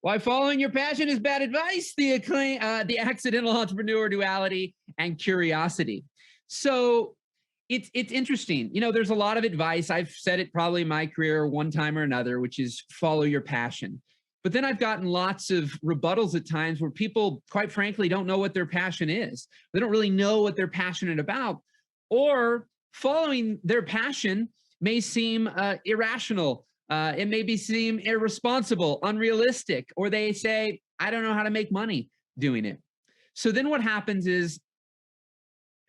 Why following your passion is bad advice, the accidental entrepreneur duality, and curiosity. So it's interesting. You know, there's a lot of advice. I've said it probably in my career one time or another, which is follow your passion. But then I've gotten lots of rebuttals at times where people, quite frankly, don't know what their passion is. They don't really know what they're passionate about, or following their passion may seem irrational. It may seem irresponsible, unrealistic, or they say, I don't know how to make money doing it. So then what happens is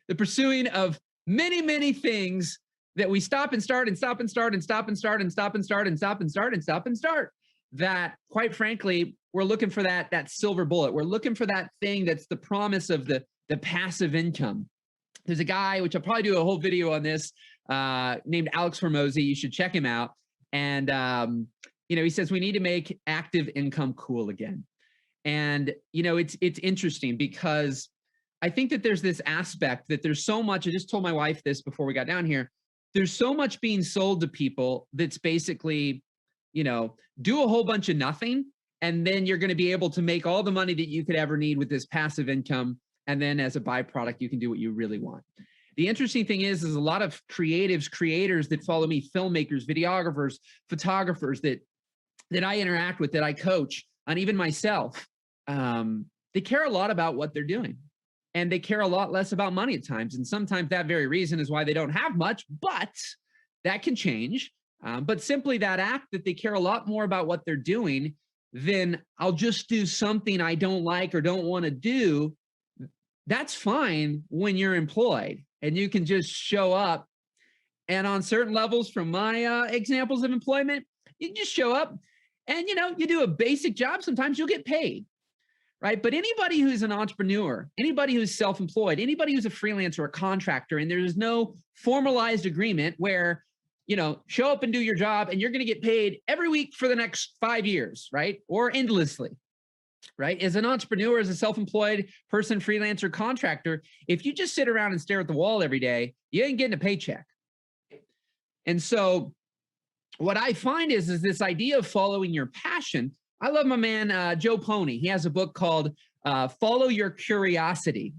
the pursuing of many, many things that we stop and start and stop and start and stop and start and stop and start and stop and start and stop and start. That, quite frankly, we're looking for that silver bullet. We're looking for that thing that's the promise of the passive income. There's a guy, which I'll probably do a whole video on this, named Alex Hormozy. You should check him out. And, he says we need to make active income cool again. And, it's interesting because I think that there's this aspect that there's so much. I just told my wife this before we got down here. There's so much being sold to people that's basically, do a whole bunch of nothing, and then you're going to be able to make all the money that you could ever need with this passive income. And then as a byproduct, you can do what you really want. The interesting thing is a lot of creators that follow me, filmmakers, videographers, photographers that I interact with, that I coach, and even myself, they care a lot about what they're doing. And they care a lot less about money at times. And sometimes that very reason is why they don't have much, but that can change. But simply that act that they care a lot more about what they're doing than I'll just do something I don't like or don't want to do. That's fine when you're employed and you can just show up. And on certain levels, from my examples of employment, you can just show up and, you do a basic job. Sometimes you'll get paid, right? But anybody who's an entrepreneur, anybody who's self-employed, anybody who's a freelancer, a contractor, and there's no formalized agreement where, show up and do your job and you're going to get paid every week for the next 5 years, right? Or endlessly. Right? As an entrepreneur, as a self-employed person, freelancer, contractor, if you just sit around and stare at the wall every day, you ain't getting a paycheck. And so what I find is this idea of following your passion. I love my man, Joe Pony. He has a book called Follow Your Curiosity.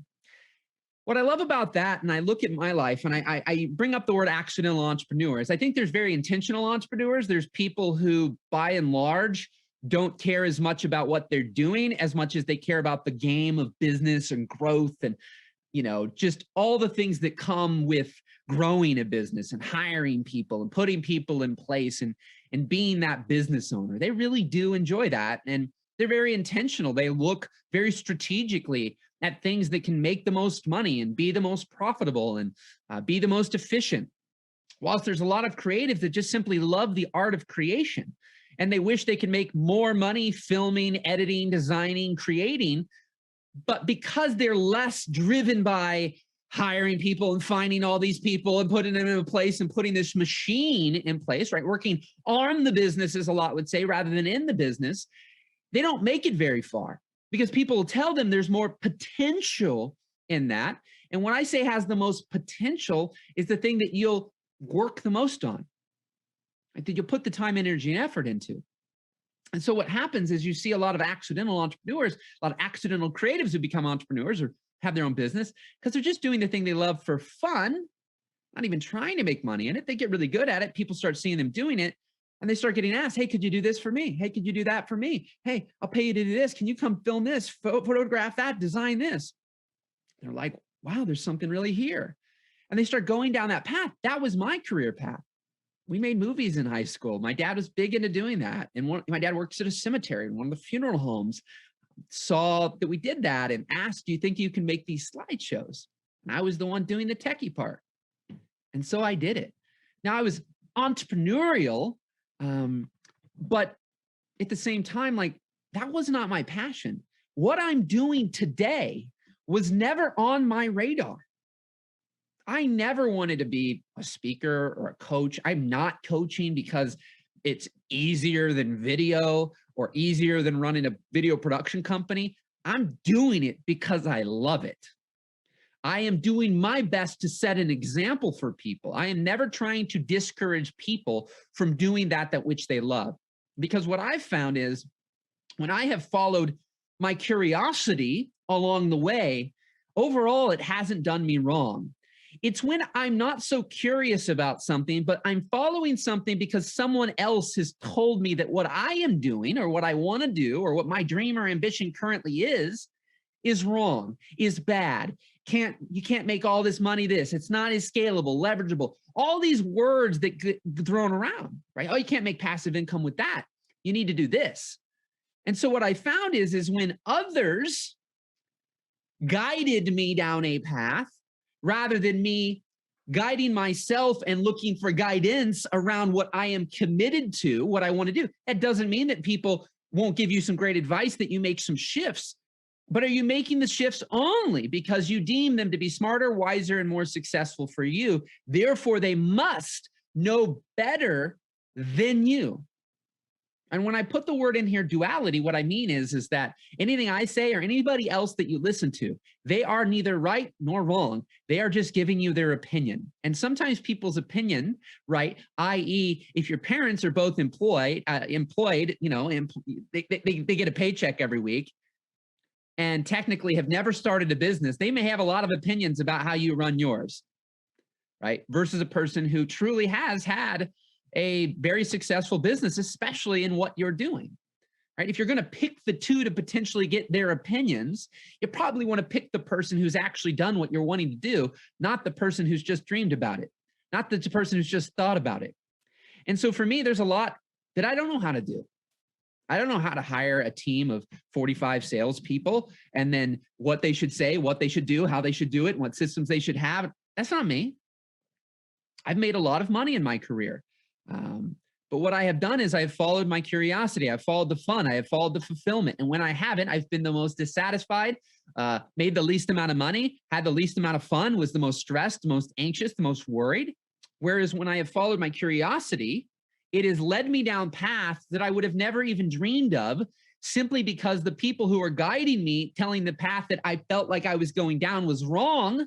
What I love about that, and I look at my life and I bring up the word accidental entrepreneurs. I think there's very intentional entrepreneurs. There's people who, by and large, don't care as much about what they're doing as much as they care about the game of business and growth and, just all the things that come with growing a business and hiring people and putting people in place and being that business owner. They really do enjoy that. And they're very intentional. They look very strategically at things that can make the most money and be the most profitable and be the most efficient. Whilst there's a lot of creatives that just simply love the art of creation, and they wish they could make more money filming, editing, designing, creating. But because they're less driven by hiring people and finding all these people and putting them in place and putting this machine in place, right? Working on the business, as a lot would say, rather than in the business, they don't make it very far because people will tell them there's more potential in that. And when I say has the most potential, is the thing that you'll work the most on. That you'll put the time, energy, and effort into. And so what happens is you see a lot of accidental entrepreneurs, a lot of accidental creatives who become entrepreneurs or have their own business because they're just doing the thing they love for fun, not even trying to make money in it. They get really good at it. People start seeing them doing it and they start getting asked, hey, could you do this for me? Hey, could you do that for me? Hey, I'll pay you to do this. Can you come film this, photograph that, design this? They're like, wow, there's something really here. And they start going down that path. That was my career path. We made movies in high school. My dad was big into doing that. And my dad works at a cemetery in one of the funeral homes, saw that we did that and asked, do you think you can make these slideshows? And I was the one doing the techie part. And so I did it. Now I was entrepreneurial, but at the same time, like that was not my passion. What I'm doing today was never on my radar. I never wanted to be a speaker or a coach. I'm not coaching because it's easier than video or easier than running a video production company. I'm doing it because I love it. I am doing my best to set an example for people. I am never trying to discourage people from doing that which they love. Because what I've found is when I have followed my curiosity along the way, overall, it hasn't done me wrong. It's when I'm not so curious about something, but I'm following something because someone else has told me that what I am doing or what I want to do or what my dream or ambition currently is wrong, is bad. You can't make all this money this. It's not as scalable, leverageable. All these words that get thrown around, right? Oh, you can't make passive income with that. You need to do this. And so what I found is when others guided me down a path rather than me guiding myself and looking for guidance around what I am committed to, what I want to do. That doesn't mean that people won't give you some great advice, that you make some shifts. But are you making the shifts only because you deem them to be smarter, wiser, and more successful for you? Therefore, they must know better than you. And when I put the word in here, duality, what I mean is that anything I say or anybody else that you listen to, they are neither right nor wrong. They are just giving you their opinion. And sometimes people's opinion, right, i.e., if your parents are both employed, you know, they get a paycheck every week and technically have never started a business, they may have a lot of opinions about how you run yours, right? Versus a person who truly has had a very successful business, especially in what you're doing, right? If you're going to pick the two to potentially get their opinions, you probably want to pick the person who's actually done what you're wanting to do, not the person who's just dreamed about it, not the person who's just thought about it. And so for me, there's a lot that I don't know how to do. I don't know how to hire a team of 45 salespeople and then what they should say, what they should do, how they should do it, what systems they should have. That's not me. I've made a lot of money in my career. But what I have done is I've followed my curiosity. I've followed the fun. I have followed the fulfillment. And when I haven't, I've been the most dissatisfied, made the least amount of money, had the least amount of fun, was the most stressed, most anxious, the most worried. Whereas when I have followed my curiosity, it has led me down paths that I would have never even dreamed of, simply because the people who are guiding me, telling the path that I felt like I was going down was wrong.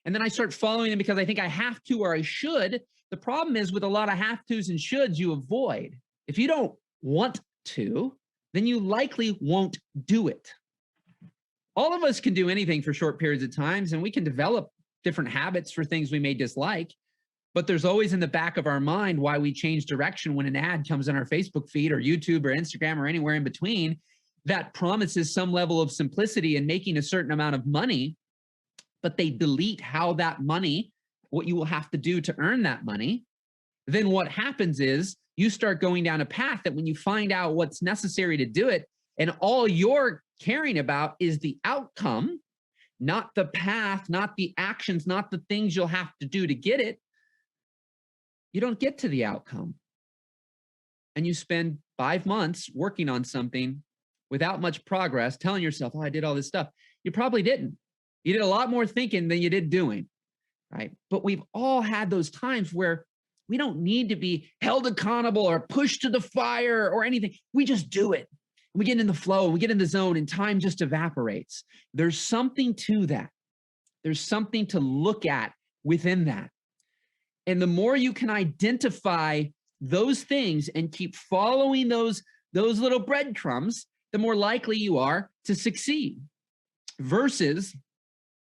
And then I start following them because I think I have to or I should. The problem is with a lot of have tos and shoulds, you avoid. If you don't want to, then you likely won't do it. All of us can do anything for short periods of times, and we can develop different habits for things we may dislike. But there's always in the back of our mind why we change direction when an ad comes on our Facebook feed or YouTube or Instagram or anywhere in between that promises some level of simplicity and making a certain amount of money, but they delete how that money, what you will have to do to earn that money. Then what happens is you start going down a path that when you find out what's necessary to do it, and all you're caring about is the outcome, not the path, not the actions, not the things you'll have to do to get it, you don't get to the outcome. And you spend 5 months working on something without much progress, telling yourself, oh, I did all this stuff. You probably didn't. You did a lot more thinking than you did doing, right? But we've all had those times where we don't need to be held accountable or pushed to the fire or anything. We just do it. We get in the flow, we get in the zone, and time just evaporates. There's something to that. There's something to look at within that. And the more you can identify those things and keep following those little breadcrumbs, the more likely you are to succeed. Versus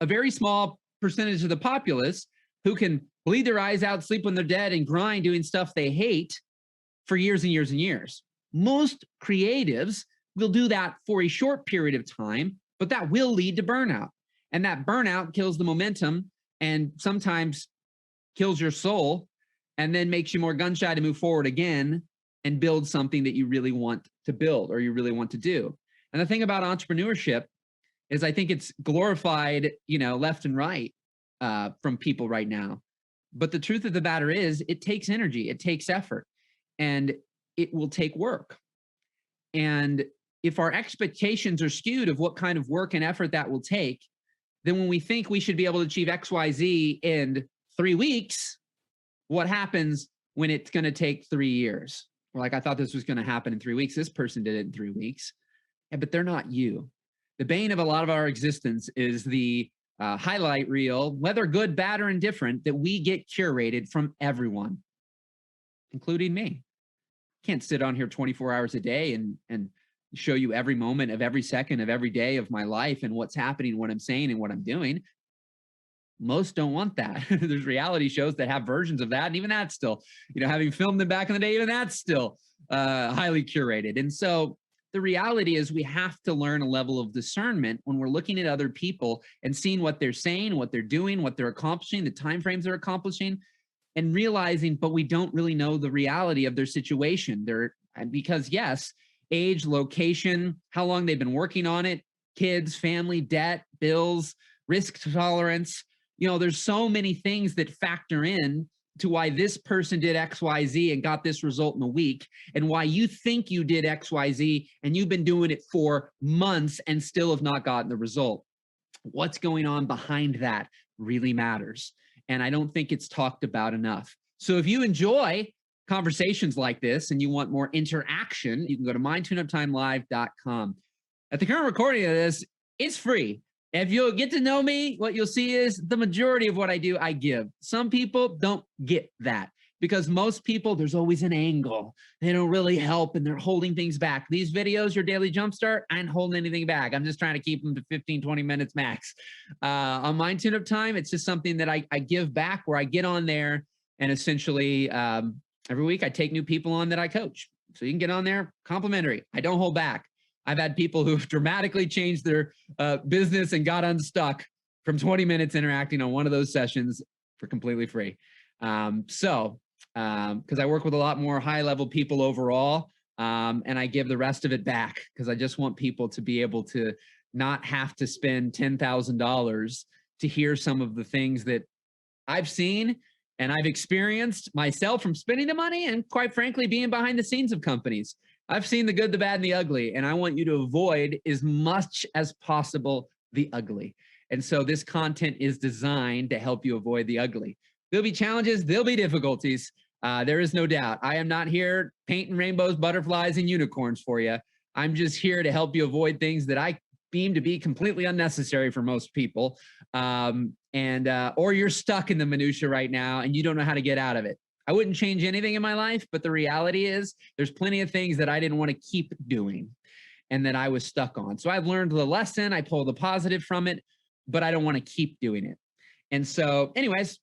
a very small percentage of the populace who can bleed their eyes out, sleep when they're dead, and grind doing stuff they hate for years and years and years. Most creatives will do that for a short period of time, but that will lead to burnout. And that burnout kills the momentum and sometimes kills your soul and then makes you more gun shy to move forward again and build something that you really want to build or you really want to do. And the thing about entrepreneurship is I think it's glorified, left and right from people right now. But the truth of the matter is it takes energy, it takes effort, and it will take work. And if our expectations are skewed of what kind of work and effort that will take, then when we think we should be able to achieve X, Y, Z in 3 weeks, what happens when it's going to take 3 years? We're like, I thought this was going to happen in 3 weeks. This person did it in 3 weeks. Yeah, but they're not you. The bane of a lot of our existence is the highlight reel, whether good, bad, or indifferent, that we get curated from everyone, including me. Can't sit on here 24 hours a day and show you every moment of every second of every day of my life and what's happening, what I'm saying, and what I'm doing. Most don't want that. There's reality shows that have versions of that. And even that's still, having filmed them back in the day, even that's still highly curated. And so the reality is we have to learn a level of discernment when we're looking at other people and seeing what they're saying, what they're doing, what they're accomplishing, the timeframes they're accomplishing, and realizing, but we don't really know the reality of their situation. Because yes, age, location, how long they've been working on it, kids, family, debt, bills, risk tolerance. There's so many things that factor in to why this person did XYZ and got this result in a week, and why you think you did XYZ and you've been doing it for months and still have not gotten the result. What's going on behind that really matters. And I don't think it's talked about enough. So if you enjoy conversations like this and you want more interaction, you can go to mindtuneuptimelive.com. At the current recording of this, it's free. If you'll get to know me, what you'll see is the majority of what I do, I give. Some people don't get that because most people, there's always an angle. They don't really help and they're holding things back. These videos, your daily jumpstart, I ain't holding anything back. I'm just trying to keep them to 15, 20 minutes max. On Mind Tuneup Time, it's just something that I give back where I get on there and essentially every week I take new people on that I coach. So you can get on there, complimentary. I don't hold back. I've had people who've dramatically changed their business and got unstuck from 20 minutes interacting on one of those sessions for completely free. Because I work with a lot more high-level people overall, and I give the rest of it back because I just want people to be able to not have to spend $10,000 to hear some of the things that I've seen and I've experienced myself from spending the money and, quite frankly, being behind the scenes of companies. I've seen the good, the bad, and the ugly, and I want you to avoid as much as possible the ugly. And so this content is designed to help you avoid the ugly. There'll be challenges, there'll be difficulties. There is no doubt. I am not here painting rainbows, butterflies, and unicorns for you. I'm just here to help you avoid things that I deem to be completely unnecessary for most people. Or you're stuck in the minutia right now and you don't know how to get out of it. I wouldn't change anything in my life, but the reality is there's plenty of things that I didn't want to keep doing and that I was stuck on. So I've learned the lesson, I pulled the positive from it, but I don't want to keep doing it. And so anyways,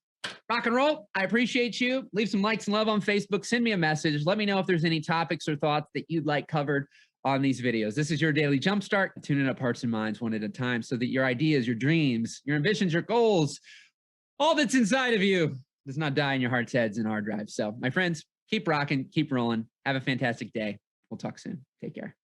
rock and roll. I appreciate you. Leave some likes and love on Facebook. Send me a message. Let me know if there's any topics or thoughts that you'd like covered on these videos. This is your daily jumpstart, tuning up hearts and minds one at a time so that your ideas, your dreams, your ambitions, your goals, all that's inside of you does not die in your heart's heads and hard drives. So my friends, keep rocking, keep rolling. Have a fantastic day. We'll talk soon. Take care.